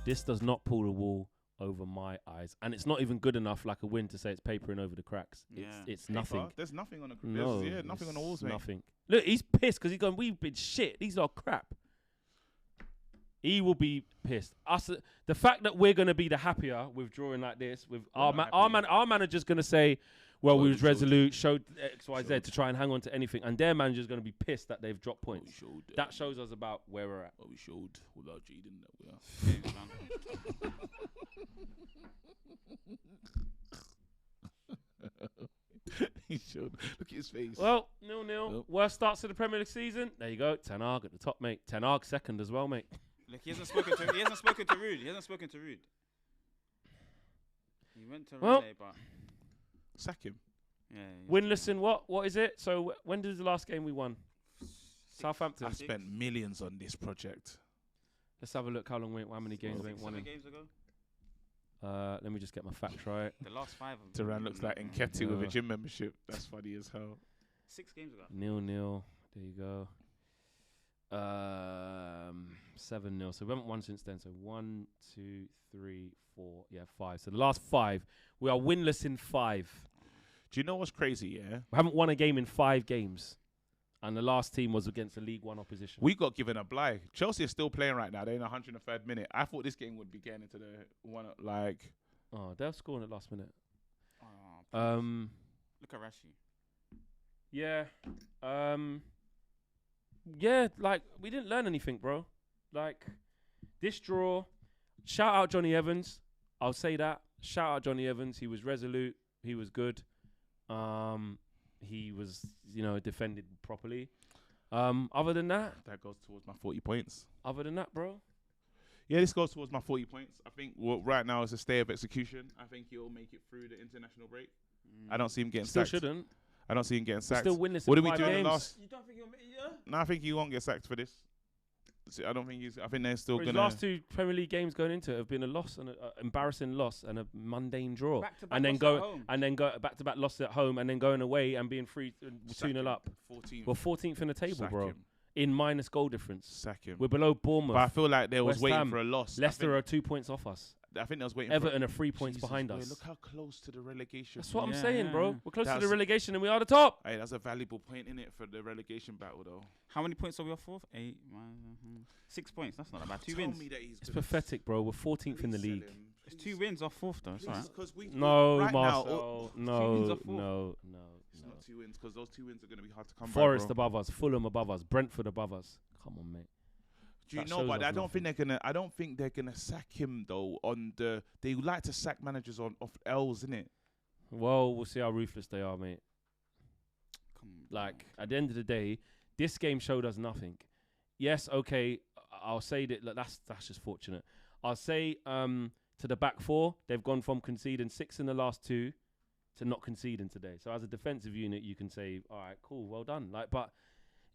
This does not pull the wool over my eyes, and it's not even good enough like a win to say it's papering over the cracks. It's nothing. There's nothing on the nothing on the walls, mate. Nothing. Look, he's pissed because he's going, we've been shit. These are crap. He will be pissed. The fact that we're going to be the happier with drawing like this, with our manager's going to say, well, we was resolute, showed X, Y, Z to try and hang on to anything, and their manager's going to be pissed that they've dropped points. That shows us about where we're at. Well, we showed without Jaden that we are. He showed. Look at his face. Well, 0-0. Worst starts of the Premier League season. There you go. Ten Hag at the top, mate. Ten Hag second as well, mate. Look, he hasn't spoken to Rude. He hasn't spoken to Rude. He went to Relay, but sack him. Yeah. Winless in what? What is it? So when did the last game we won? Southampton. I spent millions on this project. Let's have a look. How many games we won? 7 games ago. Let me just get my facts right. The last 5 of them. Duran looks like Nketiah with a gym membership. That's funny as hell. 6 games ago. 0-0. There you go. 7-0. So we haven't won since then. So 1, 2, 3, 4. Yeah, 5. So the last 5, we are winless in 5. Do you know what's crazy? Yeah, we haven't won a game in 5 games, and the last team was against a League One opposition. We got given a blie. Chelsea is still playing right now. They're in the 103rd minute. I thought this game would be getting into the one like. Oh, they're scoring at last minute. Look at Rashi. Yeah. Yeah, like, we didn't learn anything, bro. Like, this draw, shout out Johnny Evans. I'll say that. Shout out Johnny Evans. He was resolute. He was good. He was, defended properly. Other than that. That goes towards my 40 points. Other than that, bro. Yeah, this goes towards my 40 points. I think right now is a stay of execution. I think he'll make it through the international break. I don't see him getting sacked. Still shouldn't. I don't see him getting sacked. Still win this. What did we do in the last? You don't think he'll? Yeah. No, I think he won't get sacked for this. I don't think he's. I think they're still His gonna. last 2 Premier League games going into it have been a loss and an embarrassing loss and a mundane draw, and then go back-to-back losses at home, and then going away and being 2-0 up. 14th. We're 14th in the table, Sack bro. him. In minus goal difference. Sack him. We're below Bournemouth. But I feel like they was West waiting Ham, for a loss. Leicester are 2 points off us. I think they was waiting. Everton are 3 points behind us. Look how close to the relegation. That's what I'm saying, bro. We're close to the relegation and we are the top. Hey, that's a valuable point in it for the relegation battle, though. How many points are we off for? 8, 6 points. That's not bad. 2 wins. It's pathetic, bro. We're 14th in the league. It's 2 wins off 4th, though. No, right Marcel. No. It's not 2 wins because those 2 wins are going to be hard to come by. Forest above us, Fulham above us, Brentford above us. Come on, mate. Do you know? But I don't think they're gonna sack him though. They like to sack managers off L's, innit? Well, we'll see how ruthless they are, mate. Like at the end of the day, this game showed us nothing. Yes, okay. I'll say that that's just fortunate. I'll say to the back 4, they've gone from conceding 6 in the last 2 to not conceding today. So as a defensive unit, you can say, all right, cool, well done. But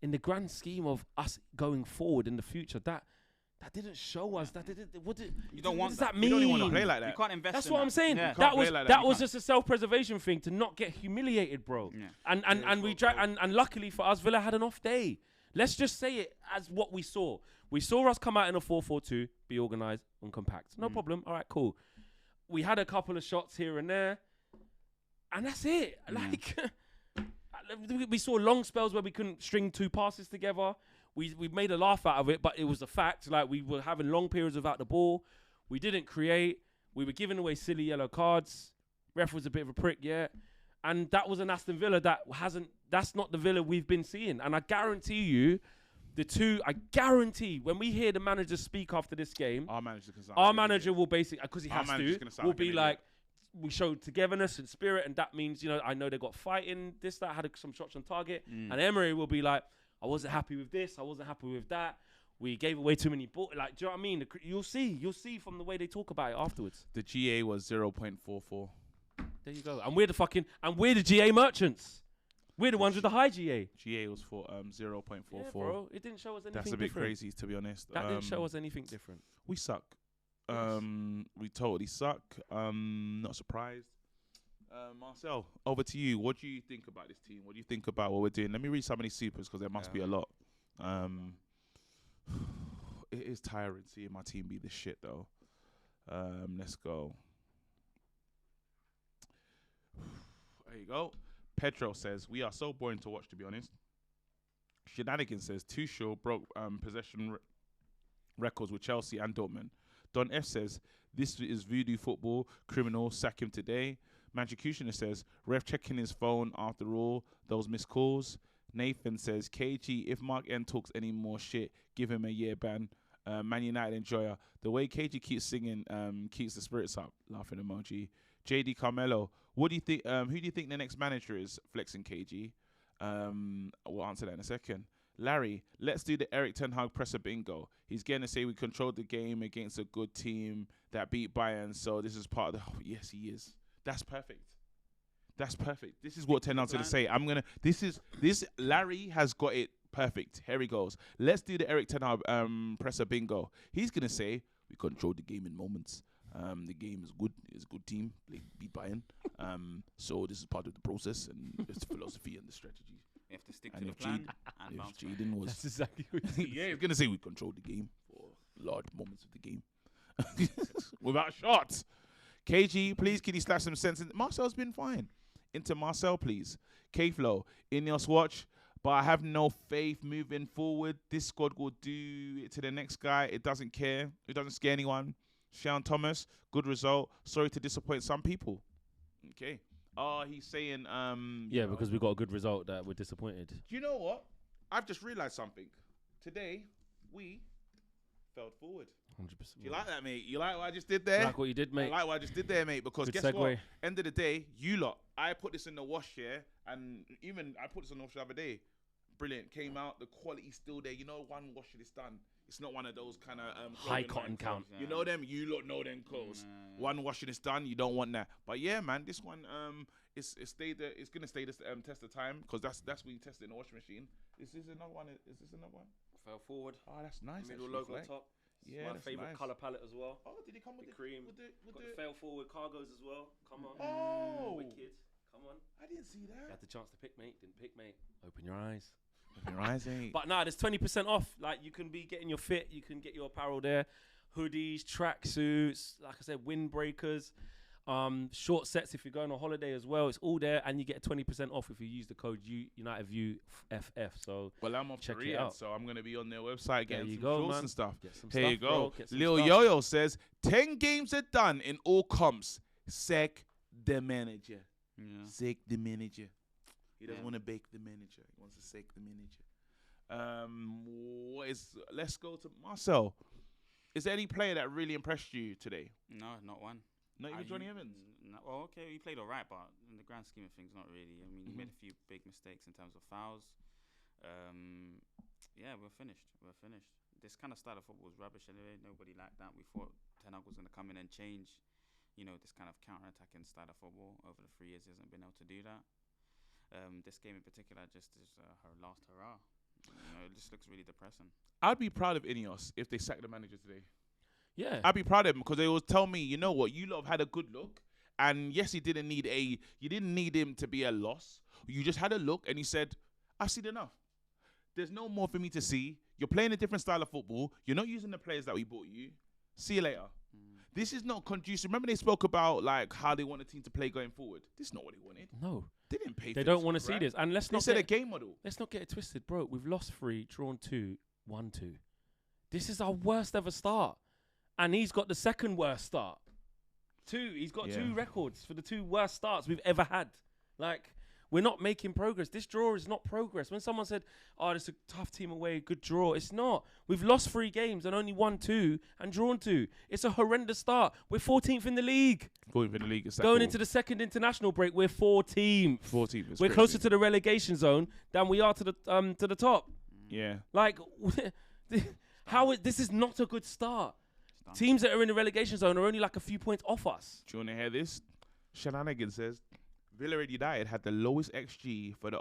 in the grand scheme of us going forward in the future, that didn't show us. What does that mean? You don't even want to play like that. You can't invest. That's in what that. I'm saying. Yeah. That was just a self-preservation thing to not get humiliated, bro. Yeah. And luckily for us, Villa had an off day. Let's just say it as what we saw. We saw us come out in a 4-4-2, be organised and compact. No problem. All right, cool. We had a couple of shots here and there, and that's it. We saw long spells where we couldn't string 2 passes together. We made a laugh out of it, but it was a fact. Like, we were having long periods without the ball. We didn't create. We were giving away silly yellow cards. Ref was a bit of a prick, yeah. And that was an Aston Villa that's not the Villa we've been seeing. And I guarantee you, when we hear the manager speak after this game, our manager will basically, because he has to, will be like, we showed togetherness and spirit, and that means, I know they got fighting, this, that, had some shots on target. And Emery will be like, I wasn't happy with this, I wasn't happy with that. We gave away too many balls. Like, do you know what I mean? You'll see from the way they talk about it afterwards. The GA was 0.44. There you go. And we're the GA merchants. We're the ones with the high GA. GA was for 0.44. Yeah, bro. It didn't show us anything different. That's a bit crazy, to be honest. That didn't show us anything different. We suck. We totally suck. Not surprised. Marcel, over to you. What do you think about this team? What do you think about what we're doing? Let me read some of these supers because there must be a lot. It is tiring seeing my team be this shit though. Let's go. There you go. Petro says, we are so boring to watch, to be honest. Shenanigans says, Tuchel broke possession records with Chelsea and Dortmund. Don F says, this is voodoo football, criminal, sack him today. Manchucutioner says, ref checking his phone after all those missed calls. Nathan says, KG, if Mark N talks any more shit, give him a year ban. Man United enjoyer. The way KG keeps singing keeps the spirits up. Laughing emoji. JD Carmelo, what do you think? Who do you think the next manager is? Flexing KG. We'll answer that in a second. Larry, let's do the Eric Ten Hag presser bingo. He's going to say we controlled the game against a good team that beat Bayern. So this is part of the. Oh, yes, he is. That's perfect. That's perfect. This is what Ten Hag's going to say. This. Larry has got it perfect. Here he goes. Let's do the Eric Ten Hag presser bingo. He's going to say we controlled the game in moments. The game is good. It's a good team. They beat Bayern. So this is part of the process and it's the philosophy and the strategy. You have to stick to the plan. If Jaden was, that's exactly what yeah, he's gonna say we controlled the game for large moments of the game without shots. KG, please, can you slash some sense in? Marcel's been fine. Into Marcel, please. K-Flow, Ineos watch, but I have no faith moving forward. This squad will do it to the next guy. It doesn't care. It doesn't scare anyone. Sean Thomas, good result. Sorry to disappoint some people. Okay. Oh, he's saying, yeah, because we got a good result that we're disappointed. Do you know what? I've just realised something. Today, we fell forward. 100%. You like that, mate? You like what I just did there? Like what you did, mate. I like what I just did there, mate. Because good guess segue. what? End of the day, you lot. I put this in the wash here, and even I put this in the wash the other day. Brilliant. Came out. The quality's still there. You know, one wash it is done. It's not one of those kind of high cotton count. You know them. You lot know them clothes. One washing is done. You don't want that. But yeah, man, this one it's gonna stay this test of time because that's when you test it in the washing machine. Is this another one? Is this another one? Fell forward. Oh, that's nice. Middle logo top. Yeah, my favorite nice. color palette as well. Oh, did he come with the cream? With Got the the fail forward cargos as well. Come on. Oh, wicked. Come on. I didn't see that. You had the chance to pick, mate. Didn't pick, mate. Open your eyes. Open your eyes, mate. But nah, there's 20% off. Like you can be getting your fit. You can get your apparel there. Hoodies, tracksuits, like I said, windbreakers, short sets if you're going on holiday as well. It's all there, and you get 20% off if you use the code UnitedViewFF. So well, I'm off check to it Riyadh, out. so I'm gonna be on their website getting some go, shorts man. and stuff. Here you go. Bro, Lil Yo-Yo says 10 games are done in all comps. Sack the manager. Yeah. Sack the manager. He doesn't want to bake the manager. He wants to sack the manager. Let's go to Marcel. Is there any player that really impressed you today? No, not one. Not even Johnny Evans? No, well, okay, he played all right, but in the grand scheme of things, not really. I mean, he made a few big mistakes in terms of fouls. Yeah, we're finished. This kind of style of football was rubbish anyway. Nobody liked that. We thought Ten Hag was going to come in and change, this kind of counter-attacking style of football. Over the 3 years, he hasn't been able to do that. This game in particular just is her last hurrah. It just looks really depressing. I'd be proud of Ineos if they sacked the manager today. Yeah. I'd be proud of him because they will tell me, you know what, you lot have had a good look. And yes, you didn't need him to be a loss. You just had a look and you said, I've seen enough. There's no more for me to see. You're playing a different style of football. You're not using the players that we bought you. See you later. This is not conducive. Remember they spoke about like how they want a team to play going forward. This is not what they wanted. No. They didn't pay for They this, don't want to see right? this. And let's They not said get a game model. Let's not get it twisted, bro. We've lost 3, drawn 2, won 2. This is our worst ever start. And he's got the second worst start. He's got 2 records for the 2 worst starts we've ever had. Like, we're not making progress. This draw is not progress. When someone said, oh, it's a tough team away, good draw. It's not. We've lost 3 games and only won 2 and drawn 2. It's a horrendous start. We're 14th in the league. 14th in the league. Is that Going cool? into the second international break, we're 14th. 14th. We're closer to the relegation zone than we are to the top. Yeah. Like, this is not a good start. Teams that are in the relegation zone are only like a few points off us. Do you want to hear this? Shenanigans says Villarreal United had the lowest XG for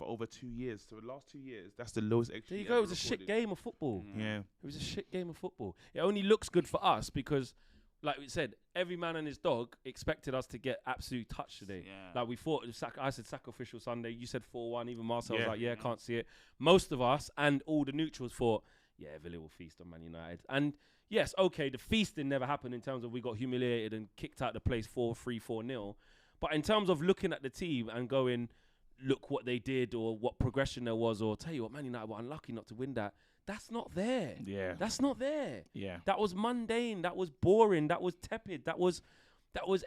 over 2 years. So the last 2 years, that's the lowest XG. There you go. It was a shit game of football. Yeah. It was a shit game of football. It only looks good for us because, like we said, every man and his dog expected us to get absolute touch today. Yeah. Like we thought, I said sacrificial Sunday. You said 4-1. Even Marcel was Yeah. like, can't see it. Most of us and all the neutrals thought, Villa will feast on Man United. And yes, okay, the feasting never happened in terms of we got humiliated and kicked out the place 4-3, 4-0. But in terms of looking at the team and going, look what they did or what progression there was, or tell you what, Man United were unlucky not to win that. That's not there. Yeah. That's not there. Yeah. That was mundane. That was boring. That was tepid. That was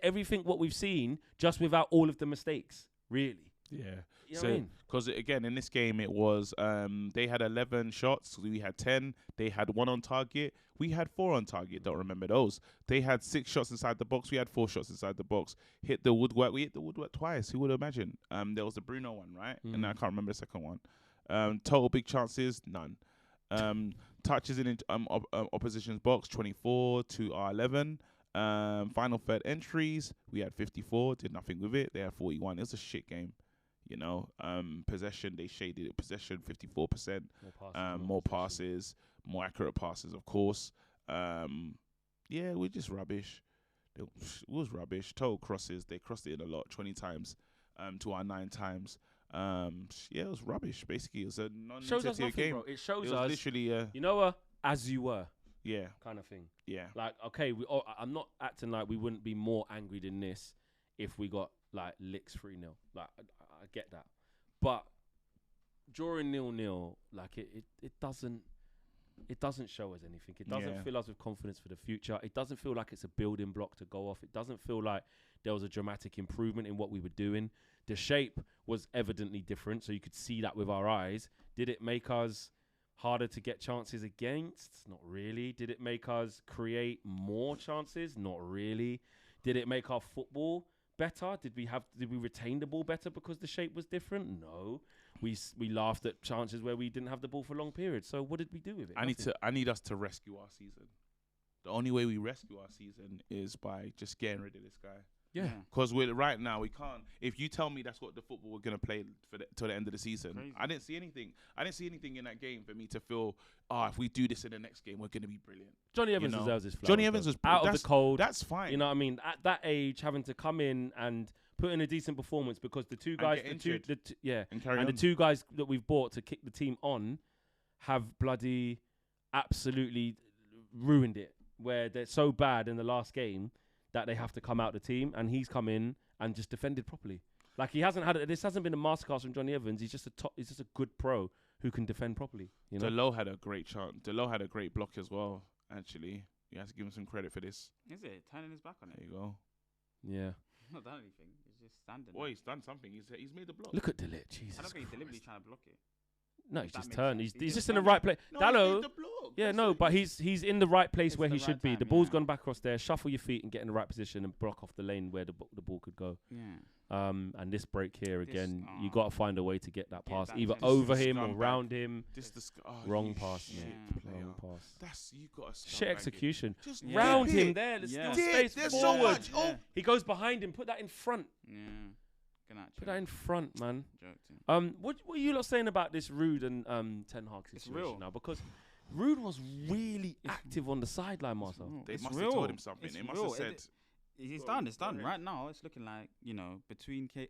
everything what we've seen, just without all of the mistakes, really. Yeah. You know what I mean? Because again, in this game, it was they had 11 shots. We had 10. They had 1 on target. We had 4 on target. Don't remember those. They had 6 shots inside the box. We had 4 shots inside the box. Hit the woodwork. We hit the woodwork twice. Who would imagine? There was the Bruno one, right? And I can't remember the second one. Total big chances, none. Touches in opposition's box, 24 to our 11. Final third entries, we had 54. Did nothing with it. They had 41. It was a shit game. You know, possession, they shaded it. Possession, 54%. More passes, more accurate passes, of course. Yeah, we're just rubbish. It was rubbish. Total crosses, they crossed it in a lot, 20 times to our 9 times. Yeah, it was rubbish. Basically, it was a non-initiative game. Bro. It shows it was us, literally, you know, as you were. Yeah. Kind of thing. Yeah. Like, okay, I'm not acting like we wouldn't be more angry than this if we got, like, licks 3-0. Like, I get that. But drawing 0-0, like, it doesn't show us anything. It doesn't fill us with confidence for the future. It doesn't feel like it's a building block to go off. It doesn't feel like there was a dramatic improvement in what we were doing. The shape was evidently different, so you could see that with our eyes. Did it make us harder to get chances against? Not really. Did it make us create more chances? Not really. Did it make our football better? Did we retain the ball better because the shape was different? No. We laughed at chances where we didn't have the ball for long periods. So what did we do with it? I need us to rescue our season. The only way we rescue our season is by just getting rid of this guy. Yeah. Because right now we can't. If you tell me that's what the football we're gonna play till the end of the season, crazy. I didn't see anything. I didn't see anything in that game for me to feel, if we do this in the next game, we're gonna be brilliant. Johnny Evans deserves his flowers. Johnny Evans was out of the cold. That's fine. You know what I mean? At that age, having to come in and put in a decent performance because the two guys, and the two guys that we've bought to kick the team on, have bloody absolutely ruined it. Where they're so bad in the last game that they have to come out the team, and he's come in and just defended properly. Like this hasn't been a masterclass from Johnny Evans. He's just a good pro who can defend properly. You know, Delo had a great chance. Delo had a great block as well. Actually, you have to give him some credit for this. Is it turning his back on it? There you go. Yeah. Not done anything. He's just standing. Well, he's done something. He's made the block. Look at Delit. Jesus. I don't think he's Christ. deliberately trying to block it. No, he's That just makes turned. sense. He's just in the right place. Dallo. Yeah, But he's in the right place where It's he the should right be. time, The ball's yeah. gone back across there. Shuffle your feet and get in the right position and block off the lane where the ball could go. Yeah. And this break here again, you oh. got to find a way to get that Get pass that either to over the him or scumbag. round him. Wrong you pass, shit mate. player. Wrong pass. That's you got a Shit execution. Just Round dip him it. there. There's Yeah. still Dip, space there's so forward. much. Oh. He goes behind him. Put that in front. Yeah. Good night. Put that in front, man. Joking. What are you lot saying about this Rude and Ten Hag It's situation real. now? Because Rude was really active on the sideline, Marcel. They It's must real. have told him something. It's They must real. have said. It's Go done. on, It's go done. ahead. Right now, it's looking like between Ten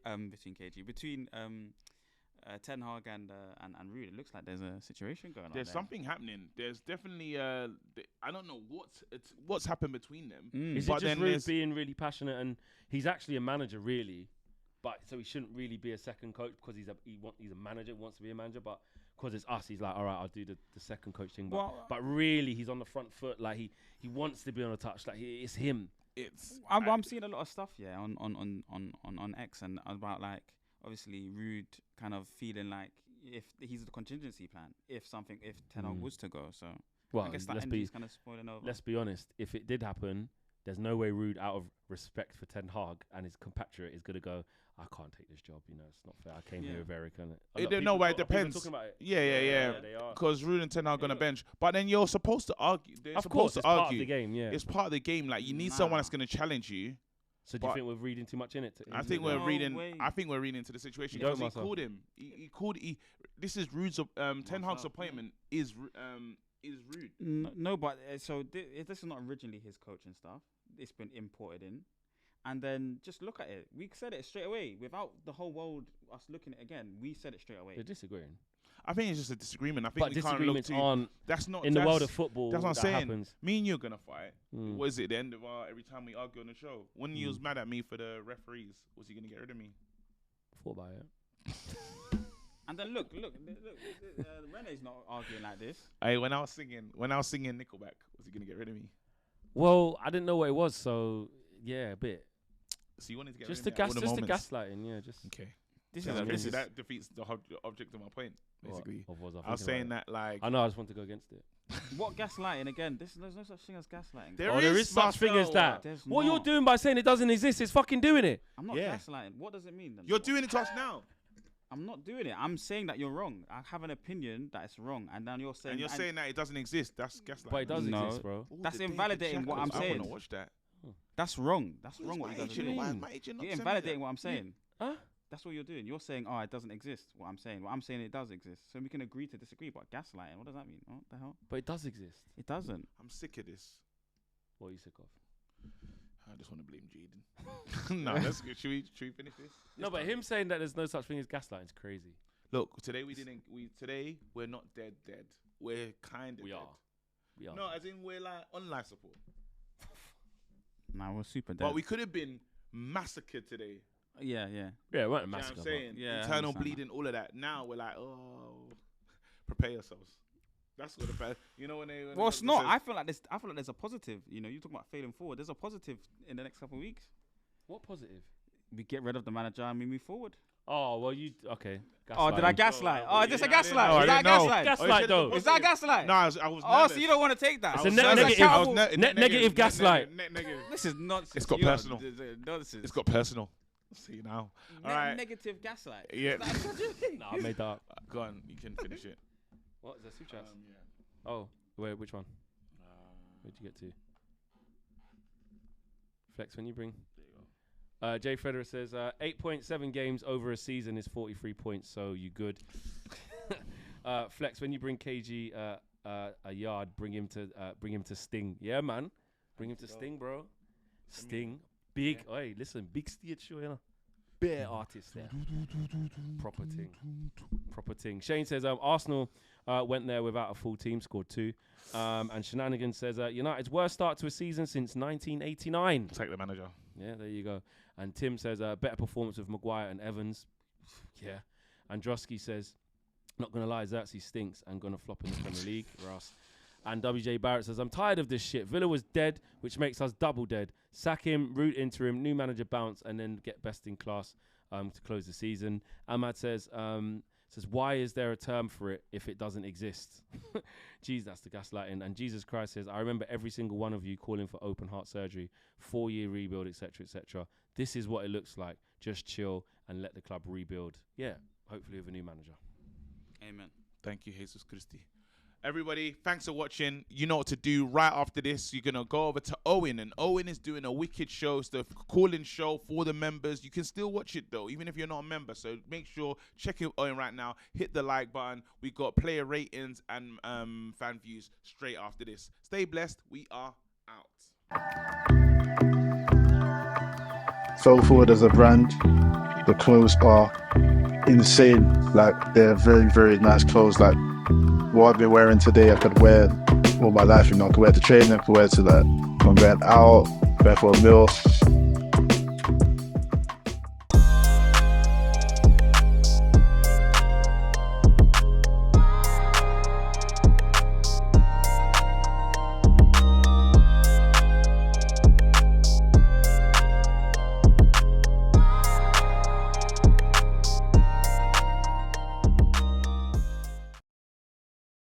Hag and Rude. It looks like there's a situation going on. There's there. something happening. There's definitely I don't know what's happened between them. Is But it just then Rude there's- being really passionate, and he's actually a manager, really, but so he shouldn't really be a second coach because he's a manager, wants to be a manager, but because it's us, he's like, all right, I'll do the second coach thing. But really, he's on the front foot, like he wants to be on a touch, like it's him. I'm seeing a lot of stuff, on X and about like obviously Rude kind of feeling like if he's the contingency plan if Ten Hag was to go. So Well, I guess that energy's kind of spoiling over. let's be honest. If it did happen, there's no way Rude, out of respect for Ten Hag and his compatriot, is gonna go, I can't take this job. You know, it's not fair. I came here with Eric, and it depends. Talking about it. Yeah. They are. Because Rude and Ten Hag on the bench, but then you're supposed to argue. They're Of supposed course, to it's argue. part of the game. Yeah. It's part of the game. Like you need someone that's going to challenge you. So do you think we're reading too much in it? I think we're No reading. way. I think we're reading into the situation You don't, because he Marcel? called him. He called. This is Rude's. Ten Hag's Marcel, appointment is Rude. No, but so this is not originally his coaching staff. It's been imported in. And then just look at it. We said it straight away without the whole world us looking at it again. We said it straight away. They're disagreeing. I think it's just a disagreement. I think But we can't look disagreements to. aren't That's not in the world of football. That's what I'm that saying. happens. Me and you are gonna fight. Mm. What is it? The end of every time we argue on the show. When you was mad at me for the referees, was he gonna get rid of me? Thought about it. And then look, Rene's not arguing like this. Hey, when I was singing Nickelback, was he gonna get rid of me? Well, I didn't know what it was, so yeah, a bit. So you wanted to get Just rid the of me at all the moments. gaslighting, yeah. Just Okay. This So is that defeats the object of my point, basically. What was I was saying that like I know. I just want to go against it. what gaslighting again? There's no such thing as gaslighting. There is such thing as that. There's What not. you're doing by saying it doesn't exist is fucking doing it. I'm not Yeah. gaslighting. What does it mean then? you're doing it to us now, I'm not doing it. I'm saying that you're wrong. I have an opinion that it's wrong, and then you're saying. and you're saying that it doesn't exist. That's gaslighting. But it does No. exist, bro. Ooh, That's the David invalidating what Shackles. I'm I saying. want to watch that. that's wrong. That's wrong. Why What you guys are agent- why doing. is my agent not You're sending me invalidating that? what I'm saying. Huh? That's what you're doing. You're saying, oh, it doesn't exist. What I'm saying. What I'm saying, it does exist. So we can agree to disagree. But gaslighting, what does that mean? What the hell? But it does exist. It doesn't. I'm sick of this. What are you sick of? I just want to blame Jaden. No, that's good. Should we finish this? No, It's but done. him saying that there's no such thing as gaslighting is crazy. Look, today we're not dead. We're kind of We dead. are. We are. No, as in we're like on life support. Nah, we're super dead. But we could have been massacred today. Yeah. Yeah, it weren't a You know what massacre. I'm saying? Yeah, I Internal understand that. bleeding, all of that. Now we're like, oh, prepare yourselves. That's what you know when they. Well, it's not. I feel like there's a positive. You know, you talk about failing forward. There's a positive in the next couple of weeks. What positive? We get rid of the manager and we move forward. Oh, well, okay. Oh, did I Gaslighting. gaslight? Oh, is this a I didn't gaslight? know. Is that a I didn't know. gaslight? Gaslight, though. Is that a gaslight? No, I was Oh, nervous. so you don't want to take that? It's I a was net nervous. negative. I was Negative gaslight. Negative. This is nonsense. It's got You are- personal. Nonsense. It's got personal. See now. All right. Negative gaslight. Yeah. Is that such a thing? No, I made that up. Go on. You can finish it. What is that? Super chats? Yeah. Oh, wait, which one? Where'd you get to? Flex, when you bring. Jay Federer says 8.7 games over a season is 43 points, so you good. Flex, when you bring KG a yard, bring him to Sting. Yeah, man, bring him to Sting, bro. Sting, big. Yeah. Hey, listen, big stage show, you know. Bare artist there. Proper thing. Shane says Arsenal went there without a full team, scored 2. And Shenanigans says United's worst start to a season since 1989. Take the manager. Yeah, there you go. And Tim says better performance with Maguire and Evans. Yeah. Androsky says, not going to lie, Xerxes stinks and going to flop in the Premier League. Ross. And WJ Barrett says, I'm tired of this shit. Villa was dead, which makes us double dead. Sack him, root interim, new manager bounce, and then get best in class to close the season. Ahmad says, why is there a term for it if it doesn't exist? Jeez, that's the gaslighting. And Jesus Christ says, I remember every single one of you calling for open heart surgery, 4-year rebuild, etc., etc. This is what it looks like. Just chill and let the club rebuild. Yeah, hopefully with a new manager. Amen. Thank you, Jesus Christi. Everybody, thanks for watching. You know what to do. Right after this, you're going to go over to Owen, and Owen is doing a wicked show. It's the call-in show for the members. You can still watch it, though, even if you're not a member. So make sure, check it Owen right now. Hit the like button. We got player ratings and fan views straight after this. Stay blessed. We are out. Fell Forward as a brand, the clothes are insane. Like, they're very, very nice clothes. Like, what I've been wearing today, I could wear all my life. You know, I could wear to training, I could wear to, like, when I'm going out, going for a meal.